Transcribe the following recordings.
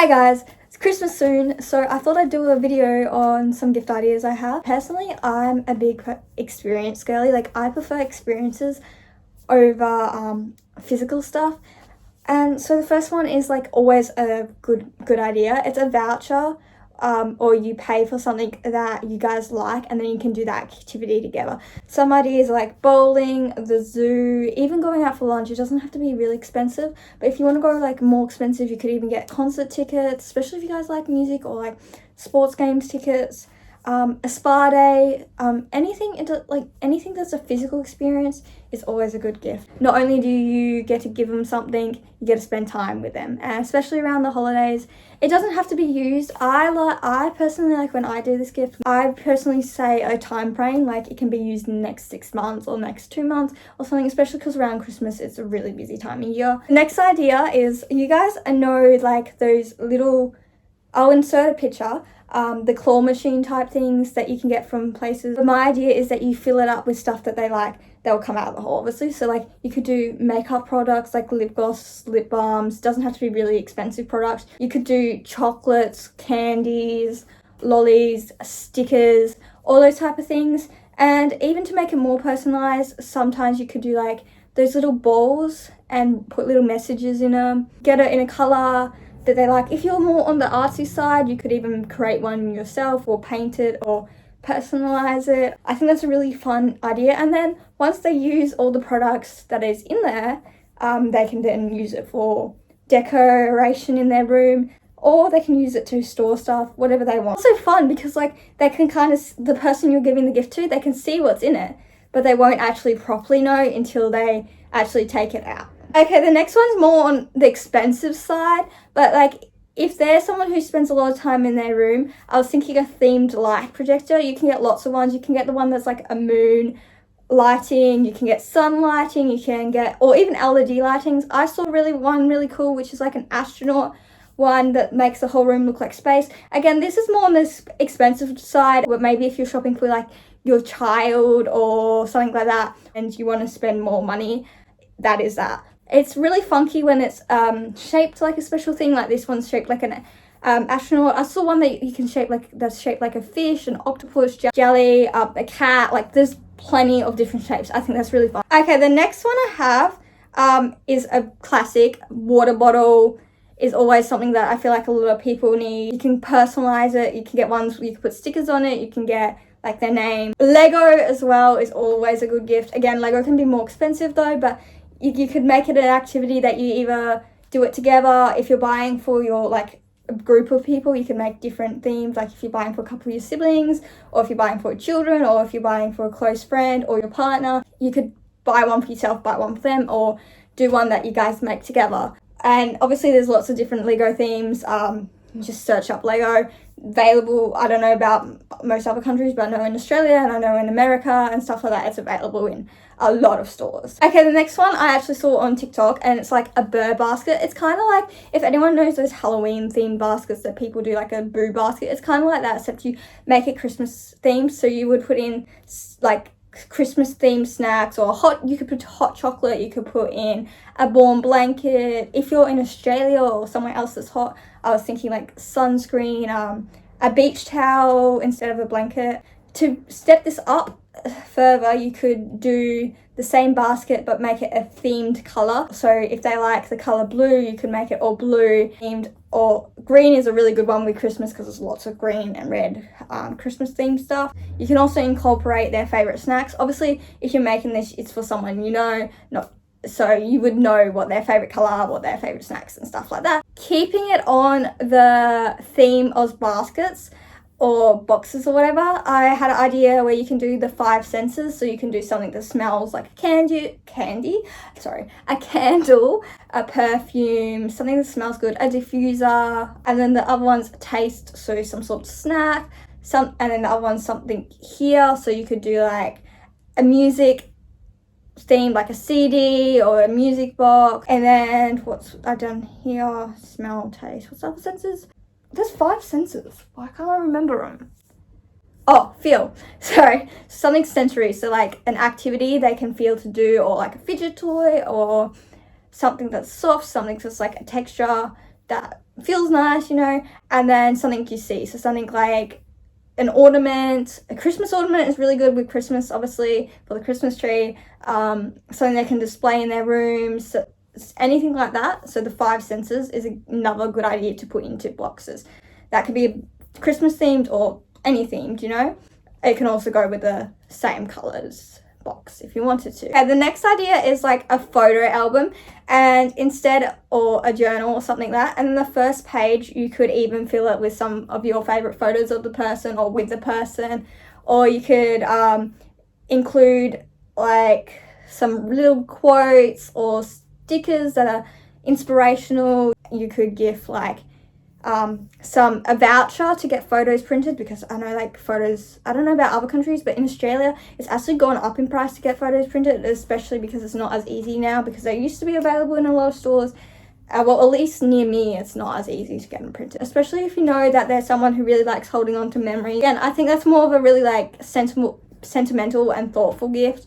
Hey guys, it's Christmas soon, so I thought I'd do a video on some gift ideas I have. Personally, I'm a big experience girly. Like, I prefer experiences over physical stuff. And so the first one is like always a good idea. It's a voucher, or you pay for something that you guys like, and then you can do that activity together. Some ideas like bowling, the zoo, even going out for lunch. It doesn't have to be really expensive, but if you want to go like more expensive, you could even get concert tickets, especially if you guys like music, or like sports games tickets. A spa day, anything that's a physical experience is always a good gift. Not only do you get to give them something, you get to spend time with them, and especially around the holidays. It doesn't have to be used. I personally like when I do this gift, I personally say a time frame, like it can be used in the next 6 months or next 2 months or something, especially because around Christmas it's a really busy time of year. Next idea is, you guys know like those little, I'll insert a picture, the claw machine type things that you can get from places. But my idea is that you fill it up with stuff that they like. They'll come out of the hole, obviously. So like you could do makeup products like lip gloss, lip balms. Doesn't have to be really expensive products. You could do chocolates, candies, lollies, stickers, all those type of things. And even to make it more personalized, sometimes you could do like those little balls and put little messages in them. Get it in a color that they like. If you're more on the artsy side, you could even create one yourself or paint it or personalize it. I think that's a really fun idea. And then once they use all the products that is in there, they can then use it for decoration in their room, or they can use it to store stuff, whatever they want. It's also fun because like they can kind of, the person you're giving the gift to, they can see what's in it, but they won't actually properly know until they actually take it out. Okay, the next one's more on the expensive side, but like if there's someone who spends a lot of time in their room, I was thinking a themed light projector. You can get lots of ones. You can get the one that's like a moon lighting, you can get sun lighting, you can get, or even LED lightings. I saw one really cool, which is like an astronaut one that makes the whole room look like space. Again, this is more on the expensive side, but maybe if you're shopping for like your child or something like that and you want to spend more money, that is that. It's really funky when it's shaped like a special thing. Like this one's shaped like an astronaut. I saw one that you can that's shaped like a fish, an octopus, jelly, a cat. Like there's plenty of different shapes. I think that's really fun. Okay, the next one I have is a classic. Water bottle is always something that I feel like a lot of people need. You can personalize it. You can get ones where you can put stickers on it. You can get like their name. Lego as well is always a good gift. Again, Lego can be more expensive though, but you could make it an activity that you either do it together. If you're buying for your like a group of people, you can make different themes. Like if you're buying for a couple of your siblings, or if you're buying for children, or if you're buying for a close friend or your partner, you could buy one for yourself, buy one for them, or do one that you guys make together. And obviously there's lots of different Lego themes. Just search up Lego. Available, I don't know about most other countries, but I know in Australia and I know in America and stuff like that, it's available in a lot of stores. Okay, the next one I actually saw on TikTok, and it's like a Boo basket. It's kind of like, if anyone knows those Halloween themed baskets that people do, like a Boo basket, it's kind of like that, except you make it Christmas themed. So you would put in like Christmas themed snacks, or you could put hot chocolate, you could put in a warm blanket. If you're in Australia or somewhere else that's hot, I was thinking like sunscreen, a beach towel instead of a blanket. To step this up further, you could do the same basket but make it a themed color. So if they like the color blue, you could make it all blue themed. Or green is a really good one with Christmas because there's lots of green and red Christmas themed stuff. You can also incorporate their favorite snacks. Obviously, if you're making this, it's for someone you know, so you would know what their favorite color, what their favorite snacks and stuff like that. Keeping it on the theme of baskets or boxes or whatever, I had an idea where you can do the 5 senses. So you can do something that smells like a candle, a perfume, something that smells good, a diffuser, and then the other one's taste, so some sort of snack, and then the other one's something here. So you could do like a music theme, like a CD or a music box. And then what's I've done here? Smell, taste. What's the other senses? There's 5 senses. Why can't I remember them? Oh, feel. Sorry. Something sensory. So like an activity they can feel to do, or like a fidget toy, or something that's soft, something that's like a texture that feels nice, you know, and then something you see. So something like an ornament, a Christmas ornament is really good with Christmas, obviously, for the Christmas tree. Something they can display in their rooms, anything like that. So the 5 senses is another good idea to put into boxes. That could be Christmas themed or any themed, you know. It can also go with the same colors box if you wanted to. Okay, the next idea is like a photo album, and instead, or a journal or something like that, and the first page you could even fill it with some of your favorite photos of the person or with the person, or you could include like some little quotes or stickers that are inspirational. You could give like a voucher to get photos printed, because I know like photos, I don't know about other countries, but in Australia it's actually gone up in price to get photos printed, especially because it's not as easy now, because they used to be available in a lot of stores. Well, at least near me it's not as easy to get them printed, especially if you know that there's someone who really likes holding on to memory. And I think that's more of a really like sentimental and thoughtful gift.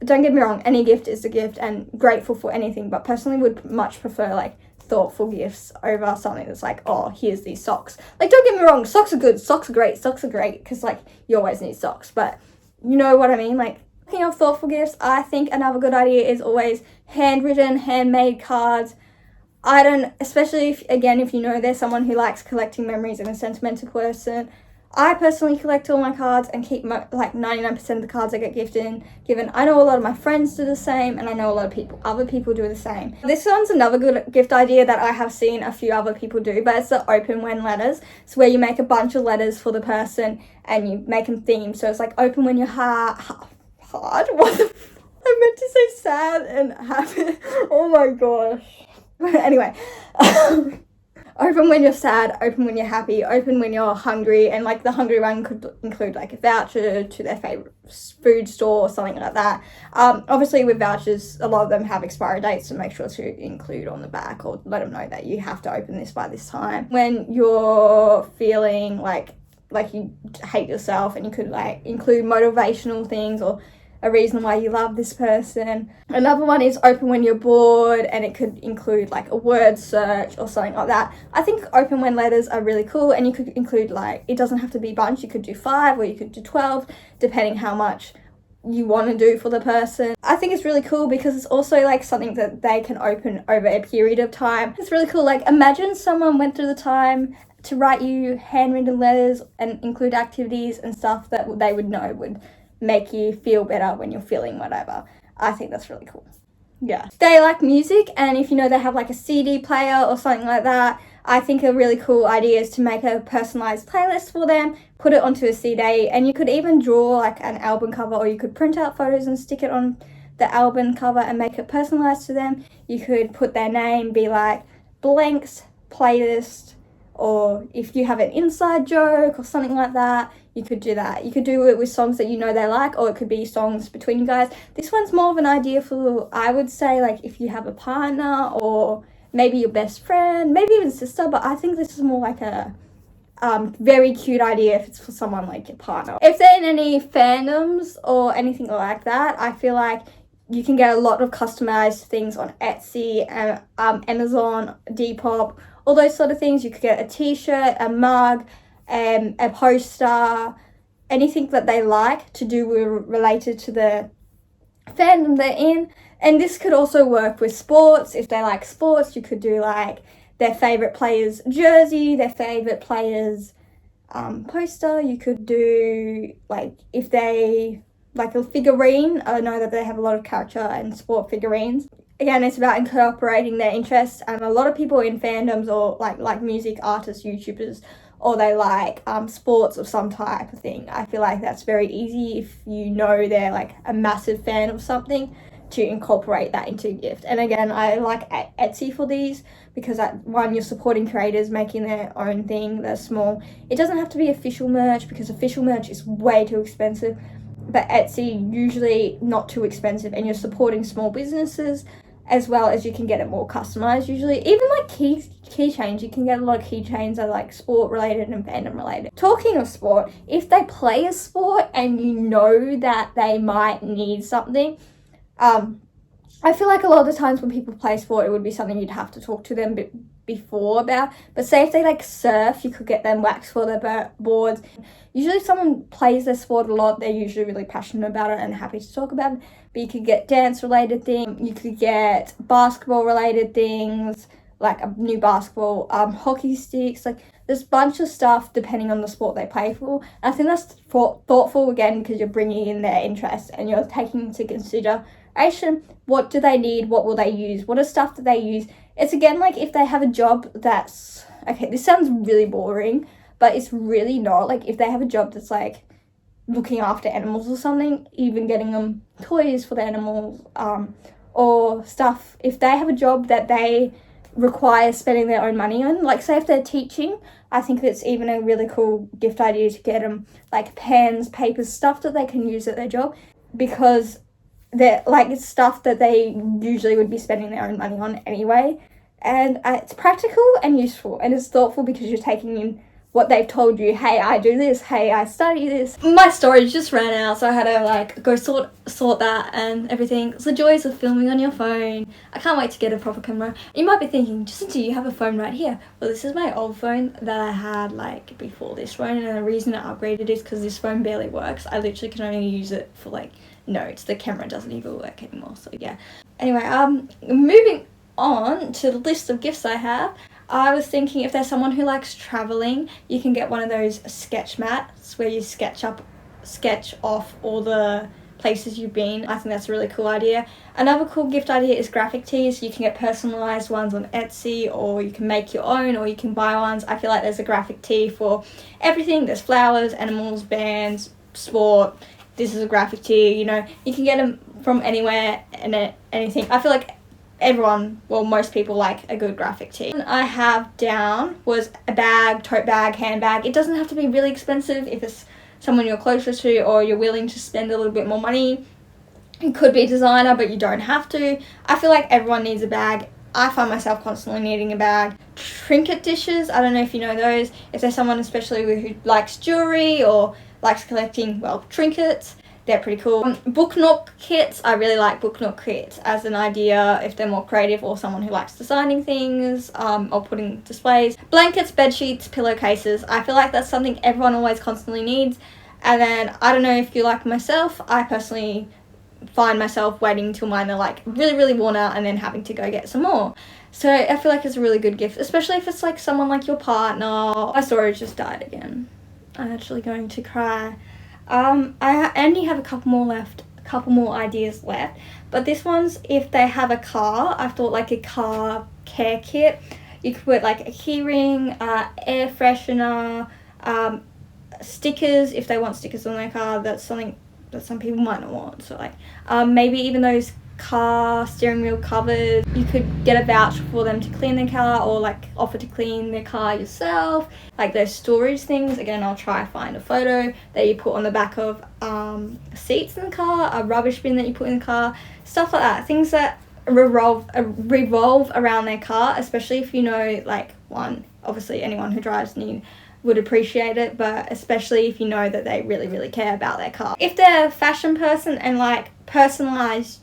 Don't get me wrong, any gift is a gift and grateful for anything, but personally would much prefer like thoughtful gifts over something that's like, oh, here's these socks. Like, don't get me wrong, socks are good, socks are great, because like you always need socks, but you know what I mean. Like, speaking of thoughtful gifts, I think another good idea is always handwritten, handmade cards. Especially if you know there's someone who likes collecting memories and a sentimental person. I personally collect all my cards and keep like 99% of the cards I get given. I know a lot of my friends do the same, and I know a lot of other people do the same. This one's another good gift idea that I have seen a few other people do, but it's the open when letters. It's where you make a bunch of letters for the person and you make them themed. So it's like open when you're hard. What the I meant to say sad and happy. Oh my gosh. Anyway. Open when you're sad, open when you're happy, open when you're hungry, and like the hungry one could include like a voucher to their favorite food store or something like that. Obviously with vouchers, a lot of them have expiry dates, so make sure to include on the back or let them know that you have to open this by this time. When you're feeling like you hate yourself, and you could like include motivational things or a reason why you love this person. Another one is open when you're bored, and it could include like a word search or something like that. I think open when letters are really cool, and you could include like, it doesn't have to be a bunch, you could do 5 or you could do 12, depending how much you want to do for the person. I think it's really cool because it's also like something that they can open over a period of time. It's really cool. Like, imagine someone went through the time to write you handwritten letters and include activities and stuff that they would know would make you feel better when you're feeling whatever. I think that's really cool. Yeah. If they like music, and if you know they have like a CD player or something like that, I think a really cool idea is to make a personalized playlist for them, put it onto a CD, and you could even draw like an album cover, or you could print out photos and stick it on the album cover and make it personalized to them. You could put their name, be like blanks playlist, or if you have an inside joke or something like that, you could do that. You could do it with songs that you know they like, or it could be songs between you guys. This one's more of an idea for, I would say, like if you have a partner or maybe your best friend, maybe even sister, but I think this is more like a very cute idea if it's for someone like your partner. If they're in any fandoms or anything like that, I feel like you can get a lot of customized things on Etsy and Amazon, Depop, all those sort of things. You could get a t-shirt, a mug, a poster, anything that they like to do related to the fandom they're in. And this could also work with sports. If they like sports, you could do like their favorite player's jersey, their favorite player's poster. You could do like, if they like a figurine. I know that they have a lot of character and sport figurines. Again, it's about incorporating their interests, and a lot of people in fandoms or like music artists, YouTubers, or they like sports of some type of thing. I feel like that's very easy if you know they're like a massive fan of something, to incorporate that into a gift. And again, I like Etsy for these because one, you're supporting creators making their own thing. They're small. It doesn't have to be official merch, because official merch is way too expensive, but Etsy usually not too expensive, and you're supporting small businesses, as well as you can get it more customized usually. Even like keychains, you can get a lot of keychains that are like sport related and fandom related. Talking of sport, if they play a sport and you know that they might need something, I feel like a lot of the times when people play sport, it would be something you'd have to talk to them before about, but say if they like surf, you could get them wax for their boards. Usually if someone plays their sport a lot, they're usually really passionate about it and happy to talk about it. But you could get dance related things, you could get basketball related things, like a new basketball, hockey sticks, like there's a bunch of stuff depending on the sport they play for. And I think that's thoughtful again, because you're bringing in their interest and you're taking into consideration what do they need, what will they use, what are stuff that they use. It's again like if they have a job that's, okay, this sounds really boring, but it's really not. Like if they have a job that's like looking after animals or something, even getting them toys for the animals, or stuff. If they have a job that they require spending their own money on, like say if they're teaching, I think it's even a really cool gift idea to get them like pens, papers, stuff that they can use at their job, because they're like it's stuff that they usually would be spending their own money on anyway. And it's practical and useful, and it's thoughtful because you're taking in what they've told you. Hey, I do this. Hey, I study this. My storage just ran out, so I had to like go sort that and everything. It's the joys of filming on your phone. I can't wait to get a proper camera. You might be thinking, Justin, do you have a phone right here? Well, this is my old phone that I had like before this phone, and the reason I upgraded is because this phone barely works. I literally can only use it for like notes. The camera doesn't even work anymore, so yeah. Anyway, moving on to the list of gifts I have. I was thinking if there's someone who likes traveling, you can get one of those sketch mats where you sketch off all the places you've been. I think that's a really cool idea. Another cool gift idea is graphic tees. You can get personalized ones on Etsy, or you can make your own, or you can buy ones. I feel like there's a graphic tee for everything. There's flowers, animals, bands, sport. This is a graphic tee, you know. You can get them from anywhere and anything. I feel like everyone, well, most people like a good graphic tee. What I have down was a bag, tote bag, handbag. It doesn't have to be really expensive if it's someone you're closer to or you're willing to spend a little bit more money. It could be designer, but you don't have to. I feel like everyone needs a bag. I find myself constantly needing a bag. Trinket dishes, I don't know if you know those. If there's someone especially who likes jewelry or likes collecting, well, trinkets, they're pretty cool. Book nook kits, I really like book nook kits as an idea if they're more creative, or someone who likes designing things, or putting displays. Blankets, bed sheets, pillowcases, I feel like that's something everyone always constantly needs. And then, I don't know if you like myself, I personally find myself waiting until mine are like really, really worn out and then having to go get some more. So I feel like it's a really good gift, especially if it's like someone like your partner. My storage just died again. I'm actually going to cry. I only have a couple more ideas left, but this one's if they have a car. I thought like a car care kit. You could put like a keyring, air freshener, stickers if they want stickers on their car. That's something that some people might not want. So like maybe even those car steering wheel covers. You could get a voucher for them to clean their car, or like offer to clean their car yourself. Like those storage things, again, I'll try to find a photo that you put on the back of seats in the car, a rubbish bin that you put in the car, stuff like that. Things that revolve around their car, especially if you know, like, one, obviously anyone who drives would appreciate it, but especially if you know that they really, really care about their car. If they're a fashion person and like personalized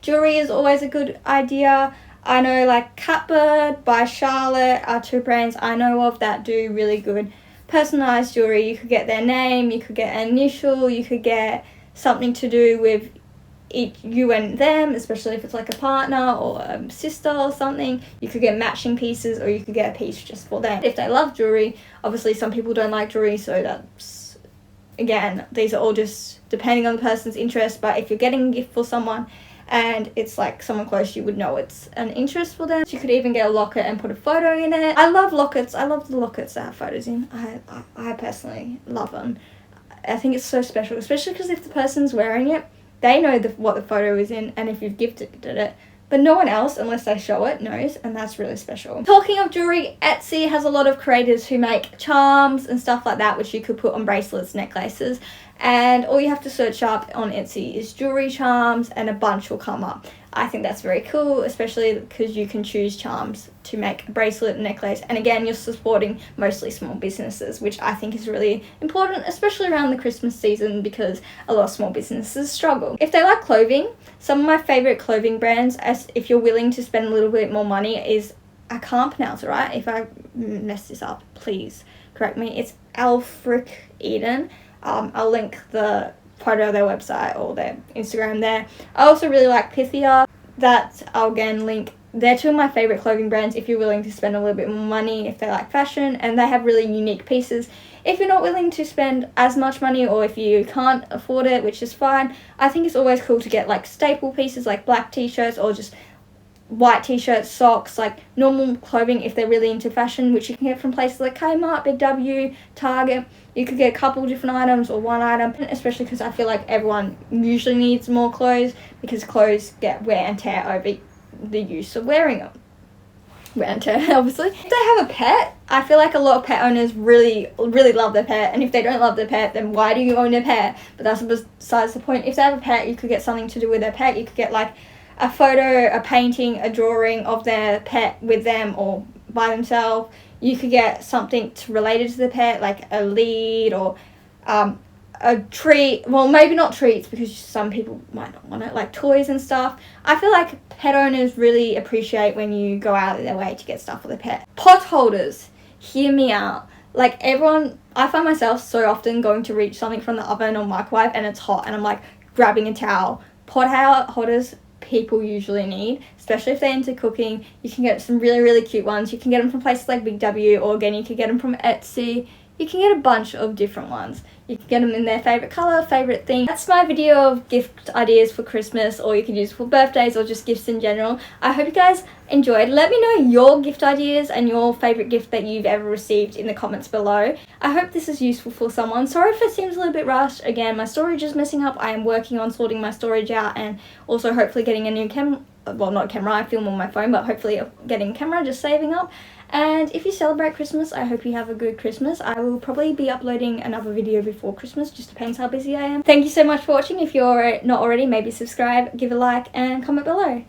jewelry is always a good idea. I know like Catbird by Charlotte are two brands I know of that do really good personalized jewelry. You could get their name, you could get an initial, you could get something to do with you and them, especially if it's like a partner or a sister or something. You could get matching pieces, or you could get a piece just for them. If they love jewelry, obviously some people don't like jewelry, so that's, again, these are all just depending on the person's interest. But if you're getting a gift for someone and it's like someone close, you would know it's an interest for them. You could even get a locket and put a photo in it. I love lockets. I love the lockets that have photos in. I personally love them. I think it's so special, especially because if the person's wearing it, they know what the photo is in, and if you've gifted it, but no one else, unless they show it, knows, and that's really special. Talking of jewelry, Etsy has a lot of creators who make charms and stuff like that, which you could put on bracelets, necklaces, and all you have to search up on Etsy is jewelry charms, and a bunch will come up. I think that's very cool, especially because you can choose charms to make a bracelet and necklace, and again, you're supporting mostly small businesses, which I think is really important, especially around the Christmas season, because a lot of small businesses struggle. If they like clothing, some of my favorite clothing brands, as if you're willing to spend a little bit more money, is I can't pronounce it right. If I mess this up, please correct me. It's Elfric Eden. I'll link the photo of their website or their Instagram there. I also really like Pythia. That I'll again link. They're two of my favourite clothing brands if you're willing to spend a little bit more money, if they like fashion, and they have really unique pieces. If you're not willing to spend as much money, or if you can't afford it, which is fine, I think it's always cool to get like staple pieces like black t-shirts or just white t-shirts, socks, like normal clothing if they're really into fashion, which you can get from places like Kmart, Big W, Target. You could get a couple different items or one item, especially because I feel like everyone usually needs more clothes because clothes get wear and tear over the use of wearing them. Wear and tear, obviously. If they have a pet, I feel like a lot of pet owners really love their pet, and if they don't love their pet, then why do you own a pet? But that's besides the point. If they have a pet, you could get something to do with their pet. You could get like a photo, a painting, a drawing of their pet with them or by themselves. You could get something related to the pet, like a lead or a treat. Well, maybe not treats because some people might not want it, like toys and stuff. I feel like pet owners really appreciate when you go out of their way to get stuff for their pet. Pot holders, hear me out. Like everyone, I find myself so often going to reach something from the oven or microwave and it's hot and I'm like grabbing a towel. Pot holders people usually need, especially if they're into cooking. You can get some really cute ones. You can get them from places like Big W, or again you can get them from Etsy. You can get a bunch of different ones. You can get them in their favourite colour, favourite thing. That's my video of gift ideas for Christmas, or you can use for birthdays or just gifts in general. I hope you guys enjoyed. Let me know your gift ideas and your favourite gift that you've ever received in the comments below. I hope this is useful for someone. Sorry if it seems a little bit rushed. Again, my storage is messing up. I am working on sorting my storage out and also hopefully getting a new camera. Well, not camera, I film on my phone, but hopefully getting a camera, just saving up. And if you celebrate Christmas, I hope you have a good Christmas. I will probably be uploading another video before Christmas, just depends how busy I am. Thank you so much for watching. If you're not already, maybe subscribe, give a like and comment below.